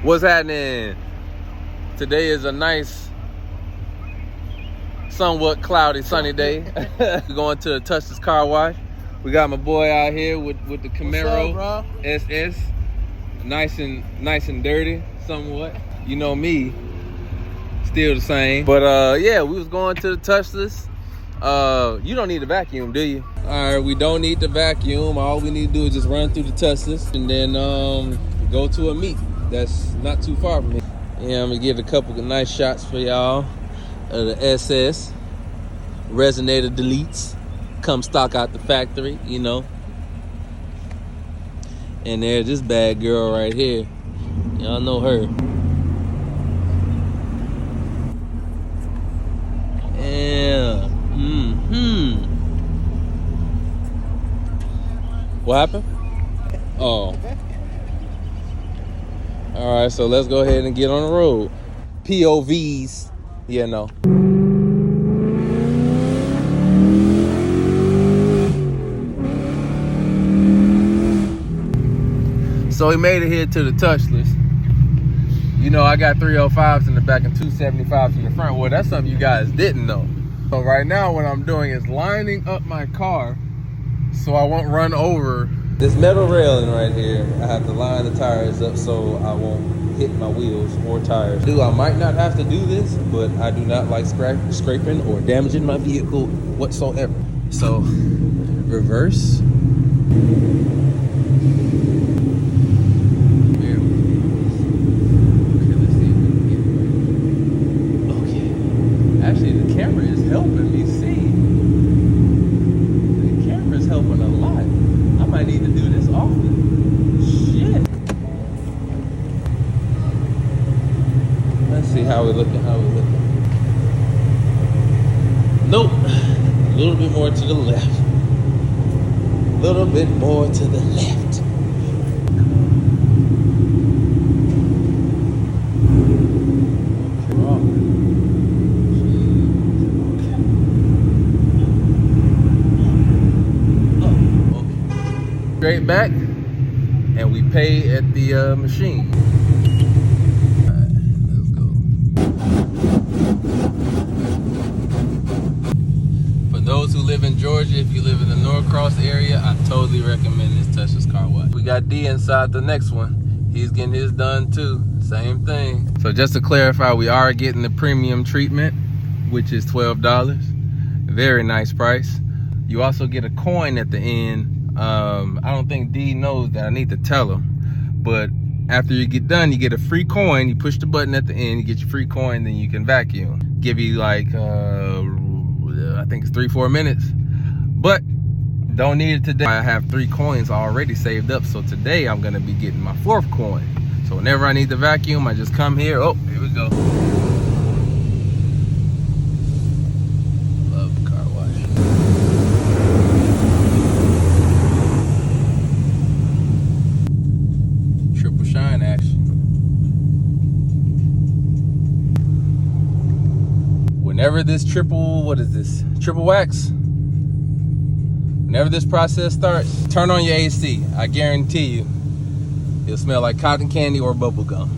What's happening? Today is a nice, somewhat cloudy, sunny day. We're going to the Touchless Car Wash. We got my boy out here with the Camaro up, SS. Nice and dirty, somewhat. You know me, still the same. But yeah, we was going to the Touchless. You don't need to vacuum, do you? All right, we don't need to vacuum. All we need to do is just run through the Touchless and then go to a meet that's not too far from me. Yeah, I'm gonna get a couple of nice shots for y'all of the SS. Resonator deletes. Come stock out the factory, you know. And there's this bad girl right here. Y'all know her. Yeah. What happened? Oh. All right, so let's go ahead and get on the road. POVs. Yeah, no. So we made it here to the Touchless. You know, I got 305s in the back and 275s in the front. Well, that's something you guys didn't know. So right now what I'm doing is lining up my car so I won't run over this metal railing right here. I have to line the tires up so I won't hit my wheels or tires. I might not have to do this, but I do not like scraping or damaging my vehicle whatsoever. So, reverse. Actually, the camera is helping me see. The camera's helping a lot. I might need to do this often. Shit. Let's see how we're looking, Nope. A little bit more to the left. A little bit more to the left. Straight back, and we pay at the machine. All right, let's go. For those who live in Georgia, if you live in the Norcross area, I totally recommend this Touchless Car Wash. We got D inside the next one. He's getting his done too. Same thing. So just to clarify, we are getting the premium treatment, which is $12. Very nice price. You also get a coin at the end. I don't think D knows that. I need to tell him. But after you get done, you get a free coin. You push the button at the end, you get your free coin, then you can vacuum. Give you like, I think it's 3-4 minutes. But don't need it today. I have 3 coins already saved up. So today I'm gonna be getting my 4th coin. So whenever I need to vacuum, I just come here. Oh, here we go. Love car wash. Shine action. Whenever this triple wax, whenever this process starts, turn on your AC. I guarantee you it'll smell like cotton candy or bubble gum.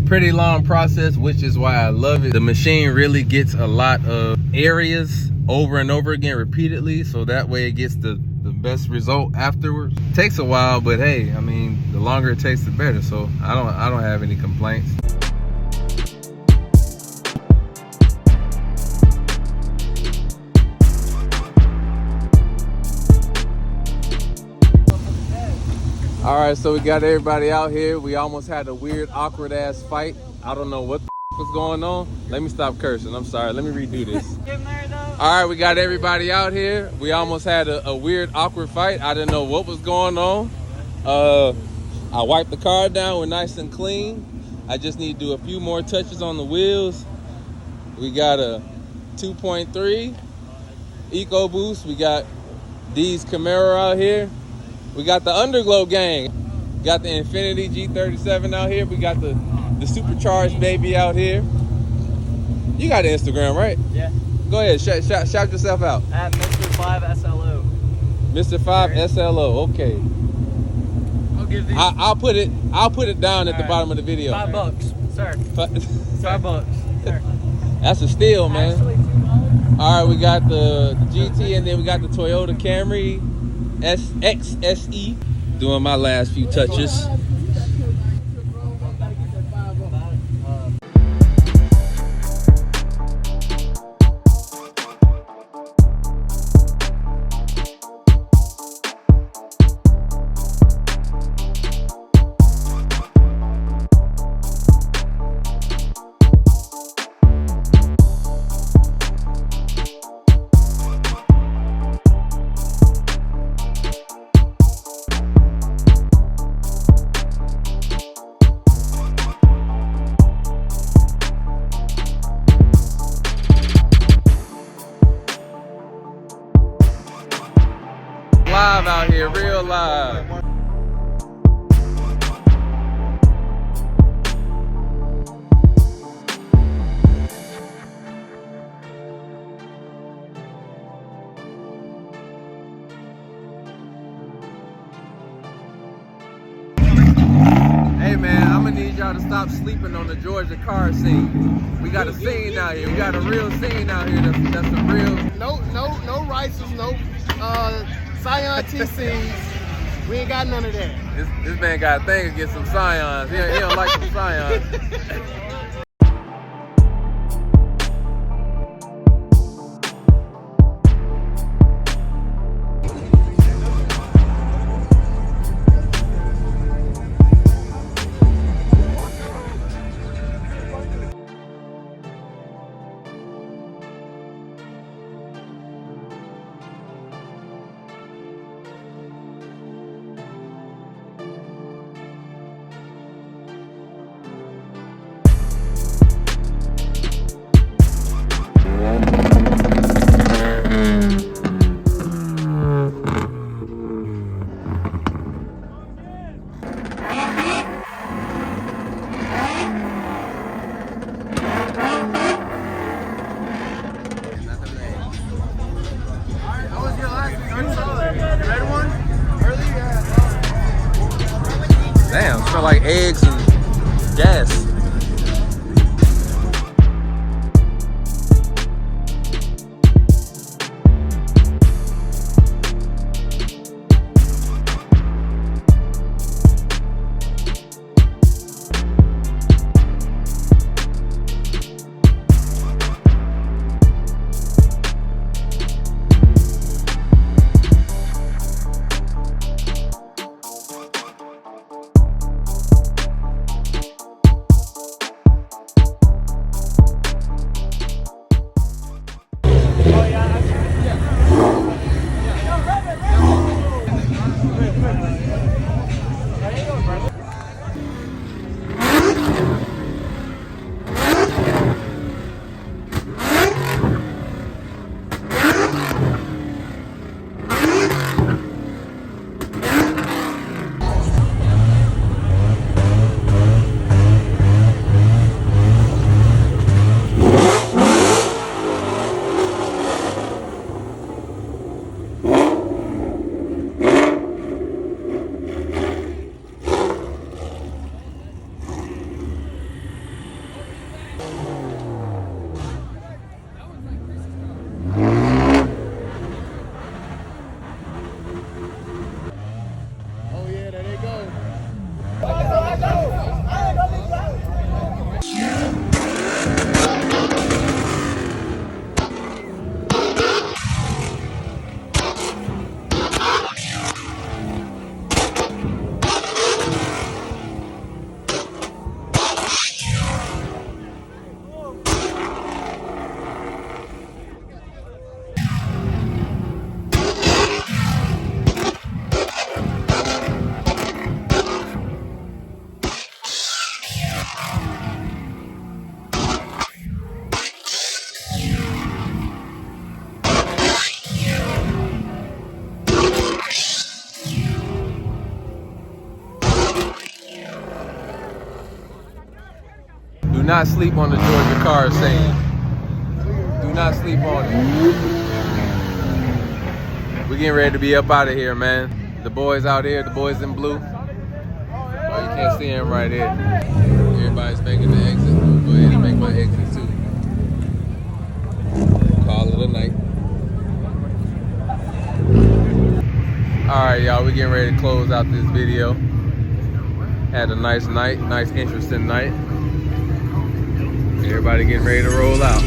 Pretty long process, which is why I love it. The machine really gets a lot of areas over and over again repeatedly, so that way it gets the best result afterwards. Takes a while, but hey, I mean, the longer it takes, the better. So I don't have any complaints. All right, so we got everybody out here. We almost had a weird, awkward ass fight. I don't know what the was going on. Let me stop cursing. I'm sorry. Let me redo this. All right, we got everybody out here. We almost had a weird, awkward fight. I didn't know what was going on. I wiped the car down. We're nice and clean. I just need to do a few more touches on the wheels. We got a 2.3 EcoBoost. We got D's Camaro out here. We got the Underglow gang. Got the Infiniti G37 out here. We got the supercharged baby out here. You got Instagram, right? Yeah. Go ahead, shout yourself out. At Mr. 5 SLO. Mr. 5 SLO. Okay. I'll give these. I'll put it down at the bottom of the video. $5, sir. $5. Sir. That's a steal, man. Actually, $2. All right, we got the GT, and then we got the Toyota Camry XSE. Doing my last few touches. Live out here, real live. Hey man, I'm gonna need y'all to stop sleeping on the Georgia car scene. We got a scene out here. We got a real scene out here. That's a real. No rifles, no Scion TCs. We ain't got none of that. This man got a thing against some Scions. He don't like some Scions. Damn, smell like eggs and gas. Do not sleep on the Georgia car scene. Do Do not sleep on it. We getting ready to be up out of here, man. The boys out here, the boys in blue. Oh, you can't see him right here. Everybody's making the exit. I'll go ahead and make my exit too. Call it a night. Alright, y'all, we getting ready to close out this video. Had a nice night, nice interesting night. Everybody getting ready to roll out.